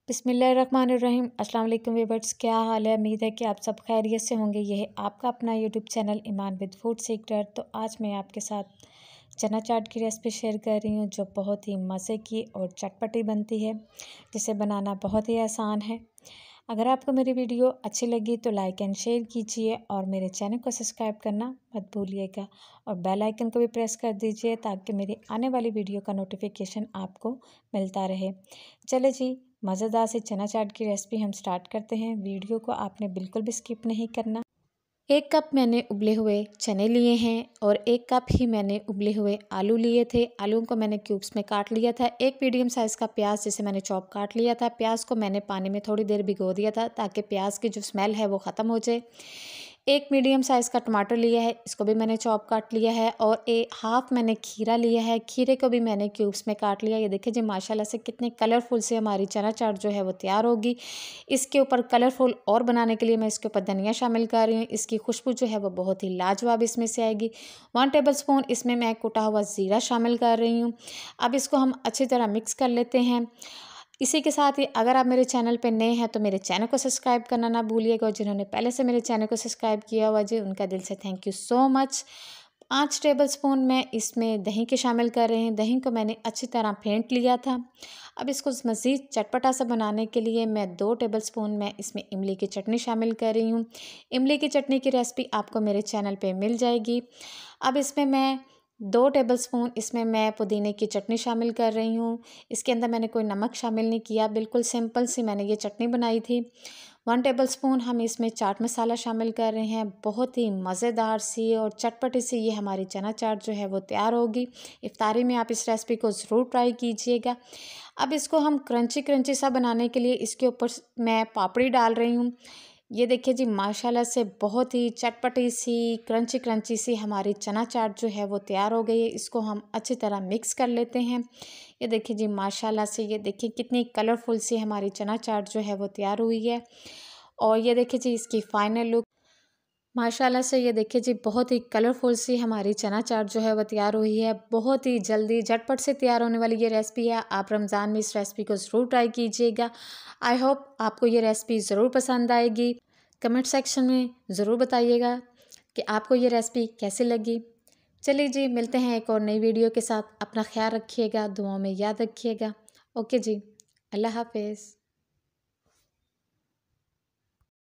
बिस्मिल्लाहिर्रहमानिर्रहीम। अस्सलाम वालेकुम व्यूअर्स, क्या हाल है। उम्मीद है कि आप सब खैरियत से होंगे। यह है आपका अपना YouTube channel Iman with food secret. तो आज मैं आपके साथ चना चाट की रेसिपी शेयर कर रही हूँ, जो बहुत ही मज़े की और चटपटी बनती है, जिसे बनाना बहुत ही आसान है। अगर आपको मेरी वीडियो अच्छी लगी तो लाइक एंड शेयर कीजिए और मेरे चैनल को सब्सक्राइब करना मत भूलिएगा और बेल आइकन को भी प्रेस कर दीजिए, ताकि मेरी आने वाली वीडियो का नोटिफिकेशन आपको मिलता रहे। चले जी, मज़ेदार से चना चाट की रेसिपी हम स्टार्ट करते हैं। वीडियो को आपने बिल्कुल भी स्किप नहीं करना। 1 कप मैंने उबले हुए चने लिए हैं और 1 कप ही मैंने उबले हुए आलू लिए थे। आलूओं को मैंने क्यूब्स में काट लिया था। 1 मीडियम साइज़ का प्याज जिसे मैंने चॉप काट लिया था। प्याज को मैंने पानी में थोड़ी देर भिगो दिया था, ताकि प्याज की जो स्मेल है वो ख़त्म हो जाए। 1 मीडियम साइज़ का टमाटर लिया है, इसको भी मैंने चॉप काट लिया है। और हाफ मैंने खीरा लिया है, खीरे को भी मैंने क्यूब्स में काट लिया। ये देखिए जी, माशाल्लाह से कितने कलरफुल से हमारी चना चाट जो है वो तैयार होगी। इसके ऊपर कलरफुल और बनाने के लिए मैं इसके ऊपर धनिया शामिल कर रही हूँ। इसकी खुशबू जो है वो बहुत ही लाजवाब इसमें से आएगी। 1 टेबलस्पून इसमें मैं कुटा हुआ ज़ीरा शामिल कर रही हूँ। अब इसको हम अच्छी तरह मिक्स कर लेते हैं। इसी के साथ ही अगर आप मेरे चैनल पे नए हैं तो मेरे चैनल को सब्सक्राइब करना ना भूलिएगा, और जिन्होंने पहले से मेरे चैनल को सब्सक्राइब किया हुआ जी, उनका दिल से thank you so much. 5 tablespoon मैं इसमें दही के शामिल कर रहे हैं। दही को मैंने अच्छी तरह फेंट लिया था। अब इसको मज़ीद चटपटा सा बनाने के लिए मैं 2 टेबलस्पून मैं इसमें इमली की चटनी शामिल कर रही हूँ। इमली की चटनी की रेसिपी आपको मेरे चैनल पे मिल जाएगी। अब इसमें मैं 2 टेबलस्पून इसमें मैं पुदीने की चटनी शामिल कर रही हूँ। इसके अंदर मैंने कोई नमक शामिल नहीं किया, बिल्कुल सिंपल सी मैंने ये चटनी बनाई थी। 1 टेबलस्पून हम इसमें चाट मसाला शामिल कर रहे हैं। बहुत ही मज़ेदार सी और चटपटी सी ये हमारी चना चाट जो है वो तैयार होगी। इफ्तारी में आप इस रेसिपी को ज़रूर ट्राई कीजिएगा। अब इसको हम क्रंची क्रंची सा बनाने के लिए इसके ऊपर मैं पापड़ी डाल रही हूँ। ये देखिए जी, माशाल्लाह से बहुत ही चटपटी सी क्रंची क्रंची सी हमारी चना चाट जो है वो तैयार हो गई है। इसको हम अच्छी तरह मिक्स कर लेते हैं। ये देखिए जी, माशाल्लाह से ये देखिए कितनी कलरफुल सी हमारी चना चाट जो है वो तैयार हुई है। और ये देखिए जी, इसकी फाइनल लुक माशाल्लाह से ये देखिए जी, बहुत ही कलरफुल सी हमारी चना चाट जो है वो तैयार हुई है। बहुत ही जल्दी झटपट से तैयार होने वाली ये रेसिपी है। आप रमज़ान में इस रेसिपी को ज़रूर ट्राई कीजिएगा। आई होप आपको ये रेसिपी ज़रूर पसंद आएगी। कमेंट सेक्शन में ज़रूर बताइएगा कि आपको ये रेसिपी कैसी लगी। चलिए जी, मिलते हैं एक और नई वीडियो के साथ। अपना ख्याल रखिएगा, दुआओं में याद रखिएगा। ओके जी, अल्लाह हाफ़िज़।